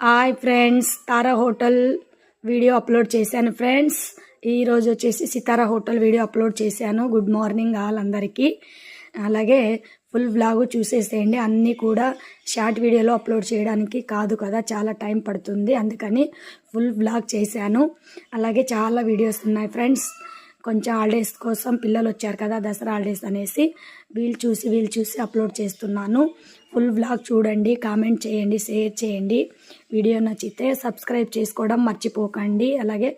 Hi friends, తారా hotel video upload చేశాను friends. ఈరోజు వచ్చేసి సితారా హోటల్ వీడియో అప్లోడ్ చేశాను. గుడ్ మార్నింగ్ ఆల్ అందరికీ. అలాగే ఫుల్ వ్లాగ్ చూసేసేయండి. అన్నీ కూడా షార్ట్ వీడియోలో అప్లోడ్ చేయడానికి కాదు కదా, చాలా టైం పడుతుంది. అందుకని ఫుల్ వ్లాగ్ చేశాను. అలాగే చాలా వీడియోస్ ఉన్నాయి ఫ్రెండ్స్. కొంచెం హాలిడేస్ కోసం పిల్లలు వచ్చారు కదా, దసరా హాలిడేస్ అనేసి వీళ్ళు చూసి అప్లోడ్ చేస్తున్నాను. ఫుల్ వ్లాగ్ చూడండి, కామెంట్ చేయండి, షేర్ చేయండి. వీడియో నచ్చితే సబ్స్క్రైబ్ చేసుకోవడం మర్చిపోకండి. అలాగే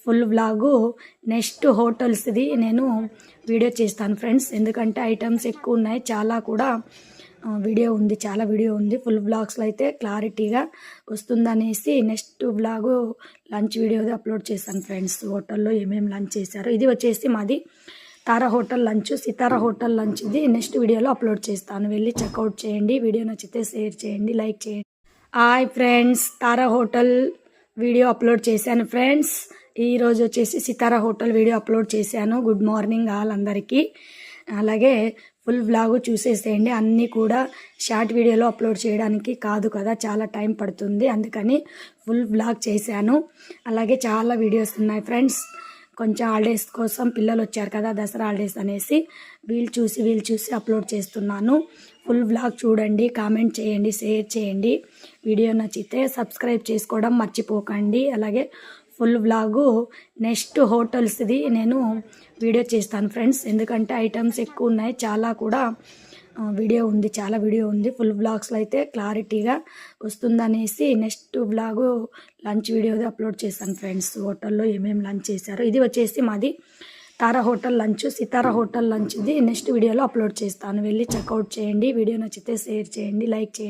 ఫుల్ వ్లాగు నెక్స్ట్ హోటల్స్ది నేను వీడియో చేస్తాను ఫ్రెండ్స్. ఎందుకంటే ఐటమ్స్ ఎక్కువ ఉన్నాయి, చాలా కూడా చాలా వీడియో ఉంది. ఫుల్ వ్లాగ్స్లో అయితే క్లారిటీగా వస్తుందనేసి next vlog lunch video upload చేశాను ఫ్రెండ్స్. హోటల్లో ఏమేమి లంచ్ చేశారు. ఇది వచ్చేసి మాది Tara hotel lunch, Sitara hotel లంచ్ది నెక్స్ట్ వీడియోలో అప్లోడ్ చేస్తాను. వెళ్ళి చెక్అవుట్ చేయండి. వీడియో నచ్చితే షేర్ చేయండి, లైక్ చేయండి. హాయ్ ఫ్రెండ్స్, తారా హోటల్ వీడియో అప్లోడ్ చేశాను ఫ్రెండ్స్. ఈరోజు వచ్చేసి సితారా హోటల్ వీడియో అప్లోడ్ చేశాను. గుడ్ మార్నింగ్ ఆల్ అందరికీ. అలాగే ఫుల్ వ్లాగ్ చూసేసేయండి. అన్నీ కూడా షార్ట్ వీడియోలో అప్లోడ్ చేయడానికి కాదు కదా, చాలా టైం పడుతుంది. అందుకని ఫుల్ వ్లాగ్ చేశాను. అలాగే చాలా వీడియోస్ ఉన్నాయి ఫ్రెండ్స్. కొంచెం హాలిడేస్ కోసం పిల్లలు వచ్చారు కదా, దసరా హాలిడేస్ అనేసి వీళ్ళు చూసి అప్లోడ్ చేస్తున్నాను. ఫుల్ వ్లాగ్ చూడండి, కామెంట్ చేయండి, షేర్ చేయండి. వీడియో నచ్చితే సబ్స్క్రైబ్ చేసుకోవడం మర్చిపోకండి. అలాగే ఫుల్ వ్లాగు నెక్స్ట్ హోటల్స్ది నేను వీడియో చేస్తాను ఫ్రెండ్స్. ఎందుకంటే ఐటమ్స్ ఎక్కువ ఉన్నాయి, చాలా కూడా చాలా వీడియో ఉంది. ఫుల్ వ్లాగ్స్లో అయితే క్లారిటీగా వస్తుందనేసి నెక్స్ట్ వ్లాగు లంచ్ వీడియోది అప్లోడ్ చేశాను ఫ్రెండ్స్. హోటల్లో ఏమేమి లంచ్ చేశారు. ఇది వచ్చేసి మాది Tara hotel lunch, Sitara hotel లంచ్ది నెక్స్ట్ వీడియోలో అప్లోడ్ చేస్తాను. వెళ్ళి చెక్అవుట్ చేయండి. వీడియో నచ్చితే షేర్ చేయండి, లైక్ చేయండి.